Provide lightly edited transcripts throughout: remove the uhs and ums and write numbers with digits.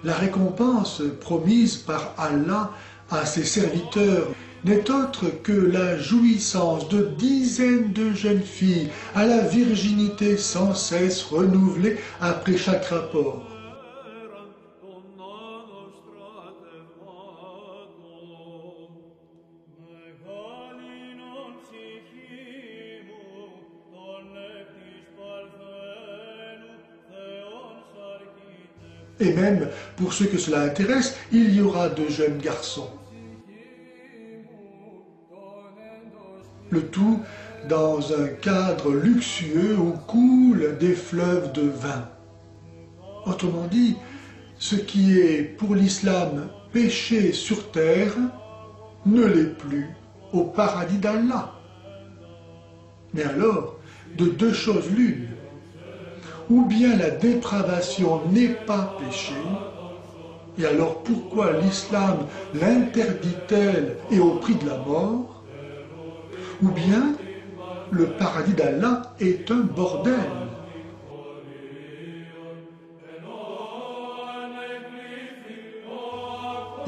La récompense promise par Allah à ses serviteurs n'est autre que la jouissance de dizaines de jeunes filles à la virginité sans cesse renouvelée après chaque rapport. Et même, pour ceux que cela intéresse, il y aura de jeunes garçons. Le tout dans un cadre luxueux où coulent des fleuves de vin. Autrement dit, ce qui est pour l'islam péché sur terre ne l'est plus au paradis d'Allah. Mais alors, de deux choses l'une. Ou bien la dépravation n'est pas péché, et alors pourquoi l'islam l'interdit-elle et au prix de la mort? Ou bien le paradis d'Allah est un bordel.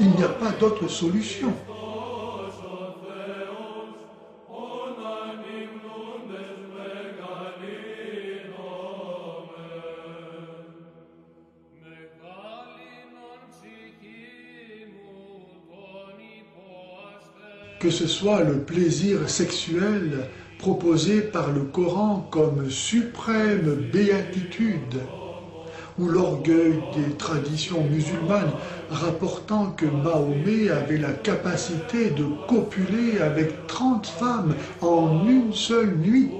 Il n'y a pas d'autre solution. Que ce soit le plaisir sexuel proposé par le Coran comme suprême béatitude, ou l'orgueil des traditions musulmanes rapportant que Mahomet avait la capacité de copuler avec 30 femmes en une seule nuit.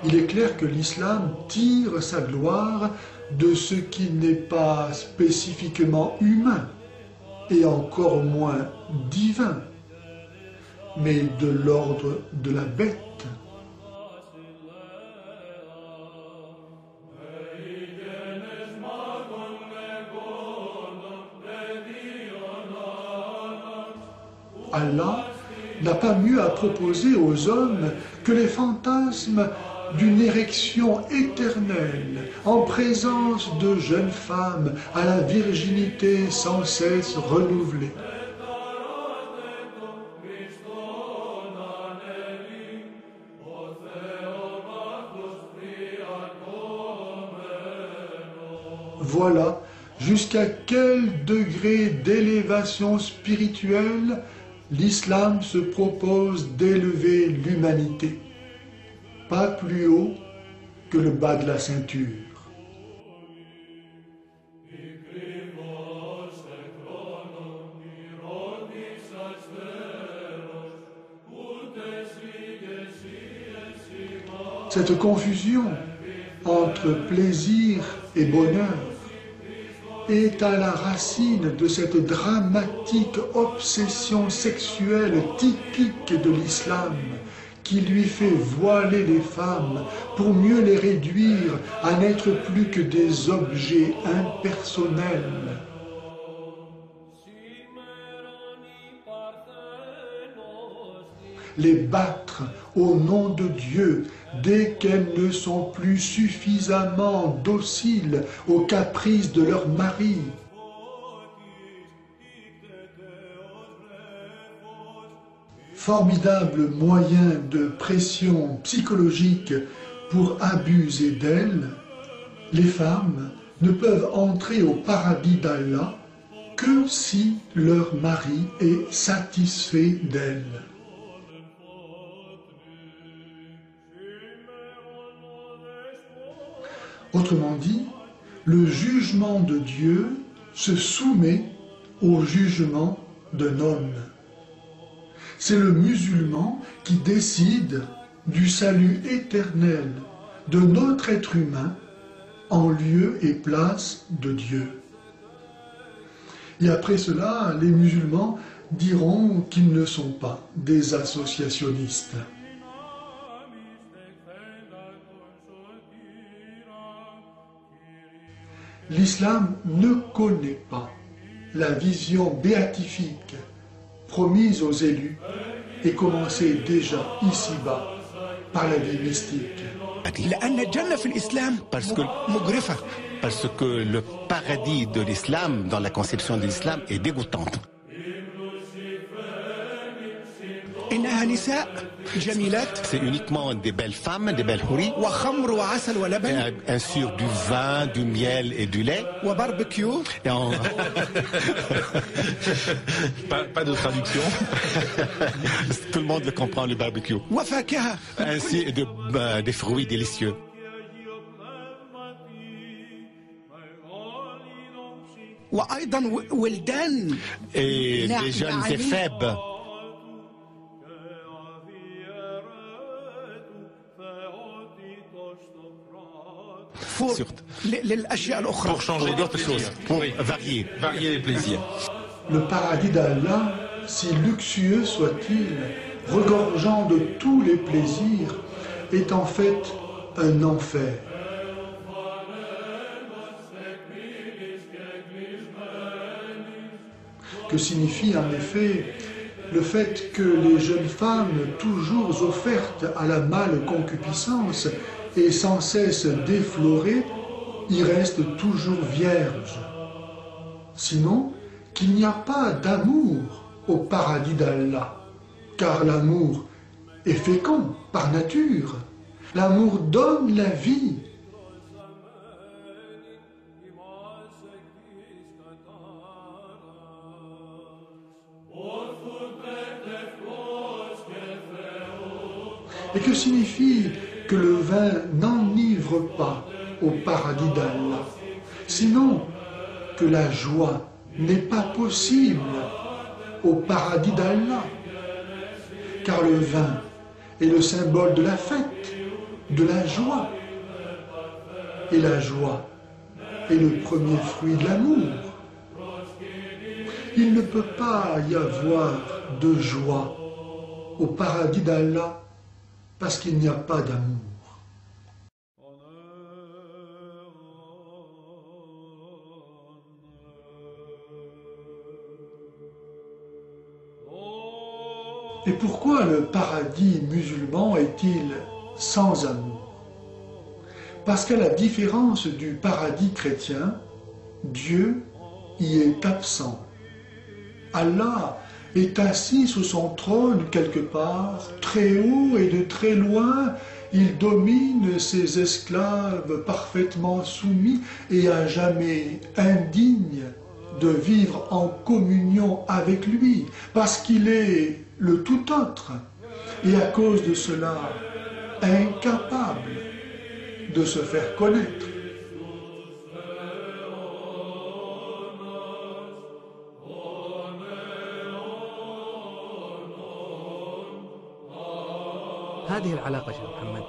Il est clair que l'islam tire sa gloire de ce qui n'est pas spécifiquement humain, et encore moins divin, mais de l'ordre de la bête. Allah n'a pas mieux à proposer aux hommes que les fantasmes d'une érection éternelle, en présence de jeunes femmes à la virginité sans cesse renouvelée. Voilà jusqu'à quel degré d'élévation spirituelle l'islam se propose d'élever l'humanité. Pas plus haut que le bas de la ceinture. Cette confusion entre plaisir et bonheur est à la racine de cette dramatique obsession sexuelle typique de l'islam, qui lui fait voiler les femmes pour mieux les réduire à n'être plus que des objets impersonnels. Les battre au nom de Dieu dès qu'elles ne sont plus suffisamment dociles aux caprices de leur mari. Formidable moyen de pression psychologique pour abuser d'elles, les femmes ne peuvent entrer au paradis d'Allah que si leur mari est satisfait d'elles. Autrement dit, le jugement de Dieu se soumet au jugement d'un homme. C'est le musulman qui décide du salut éternel de notre être humain en lieu et place de Dieu. Et après cela, les musulmans diront qu'ils ne sont pas des associationnistes. l'islam ne connaît pas la vision béatifique promise aux élus et commencée déjà ici-bas par la vie mystique. Parce que le paradis de l'islam, dans la conception de l'islam, est dégoûtante. C'est uniquement des belles femmes, des belles houris, bien sûr du vin, du miel et du lait. Et pas de traduction. Tout le monde le comprend, le barbecue. Ainsi des fruits délicieux. Et des jeunes éphèbes. Pour changer d'autres choses, pour varier les plaisirs. Le paradis d'Allah, si luxueux soit-il, regorgeant de tous les plaisirs, est en fait un enfer. Que signifie en effet le fait que les jeunes femmes, toujours offertes à la mâle concupiscence et sans cesse déflorées, y restent toujours vierges. Sinon, qu'il n'y a pas d'amour au paradis d'Allah, car l'amour est fécond par nature. L'amour donne la vie. Et que signifie que le vin n'enivre pas au paradis d'Allah, sinon que la joie n'est pas possible au paradis d'Allah, car le vin est le symbole de la fête, de la joie, et la joie est le premier fruit de l'amour. Il ne peut pas y avoir de joie au paradis d'Allah parce qu'il n'y a pas d'amour. Et pourquoi le paradis musulman est-il sans amour? Parce qu'à la différence du paradis chrétien, Dieu y est absent. Allah est assis sous son trône quelque part, très haut et de très loin, il domine ses esclaves parfaitement soumis et à jamais indignes de vivre en communion avec lui, parce qu'il est le tout autre, et à cause de cela, incapable de se faire connaître. هذه العلاقة شيخ محمد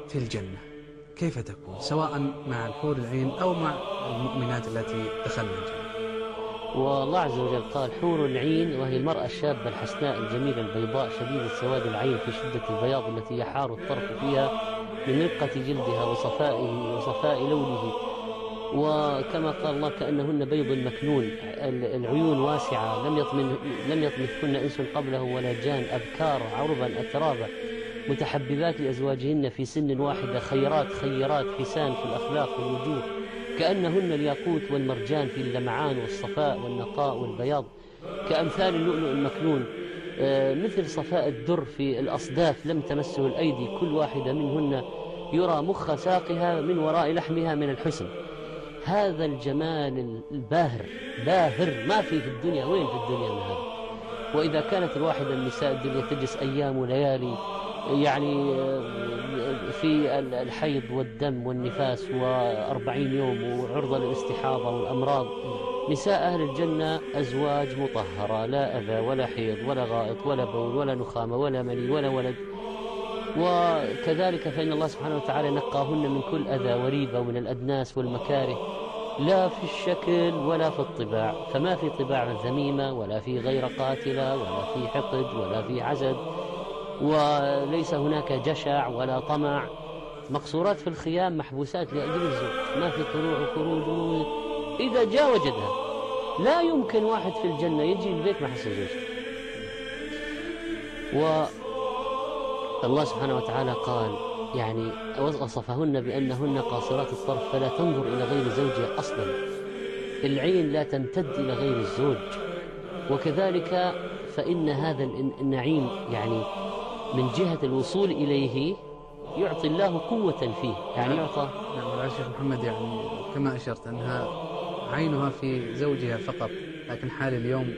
في الجنة كيف تكون سواء مع الحور العين أو مع المؤمنات التي دخلن الجنة؟ والله عز وجل قال حور العين، وهي المرأة الشابة الحسناء الجميلة البيضاء شديدة سواد العين في شدة البياض التي يحار الطرف فيها من رقة جلدها وصفاء لونه، وكما قال الله كأنهن بيض مكنون، العيون واسعة لم يطمثهن إنس قبله ولا جان، أبكار عربا أترابا متحببات لأزواجهن في سن واحدة، خيرات حسان في الأخلاق والوجوه، كأنهن الياقوت والمرجان في اللمعان والصفاء والنقاء والبياض، كأمثال اللؤلؤ المكنون، مثل صفاء الدر في الأصداف لم تمسه الأيدي، كل واحدة منهن يرى مخ ساقها من وراء لحمها من الحسن. هذا الجمال الباهر باهر ما في الدنيا، وين في الدنيا من هذا؟ وإذا كانت الواحدة من نساء الدنيا تجلس أيام وليالي يعني في الحيض والدم والنفاس و40 يوم وعرضة للاستحاضة والأمراض، نساء أهل الجنة أزواج مطهرة، لا أذى ولا حيض ولا غائط ولا بول ولا نخامة ولا مني ولا ولد. وكذلك فإن الله سبحانه وتعالى نقاهن من كل أذى وريبة ومن الأدناس والمكاره، لا في الشكل ولا في الطباع، فما في طباع ذميمة ولا في غير قاتلة ولا في حقد ولا في عزد، وليس هناك جشع ولا طمع، مقصورات في الخيام، محبوسات لأجل الزوج، ما في طلوع وخروج. إذا جاء وجدها. لا يمكن واحد في الجنة يجي البيت ما حصل زوجته. والله سبحانه وتعالى قال يعني وصفهن بأنهن قاصرات الطرف فلا تنظر إلى غير زوجها أصلا. العين لا تمتد إلى غير الزوج. وكذلك فإن هذا النعيم يعني من جهة الوصول إليه يعطي الله قوة فيه، يعني يعطى. نعم يا شيخ محمد، يعني كما أشرت أنها عينها في زوجها فقط، لكن حال اليوم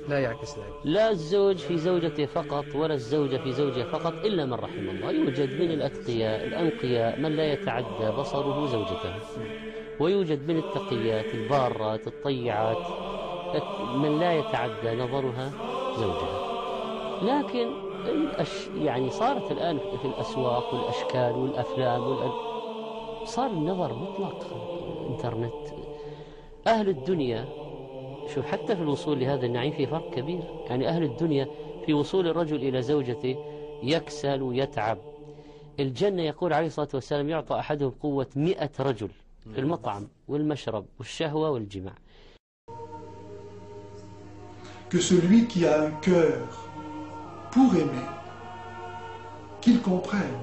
لا يعكس ذلك. لا الزوج في زوجته فقط ولا الزوجة في زوجها فقط إلا من رحم الله. يوجد من الأتقياء الأنقياء من لا يتعدى بصره زوجته، ويوجد من التقيات البارات الطيعات من لا يتعدى نظرها زوجها. لكن يعني صارت الآن في الأسواق والأشكال والأفلام صار النظر مطلق. الإنترنت أهل الدنيا شوف حتى في الوصول لهذا النعيم في فرق كبير. يعني أهل الدنيا في وصول الرجل إلى زوجته يكسل ويتعب. الجنة يقول عليه الصلاة والسلام يعطى أحدهم قوة 100 رجل في المطعم والمشرب والشهوة والجماع. Que celui qui a un cœur pour aimer, qu'il comprenne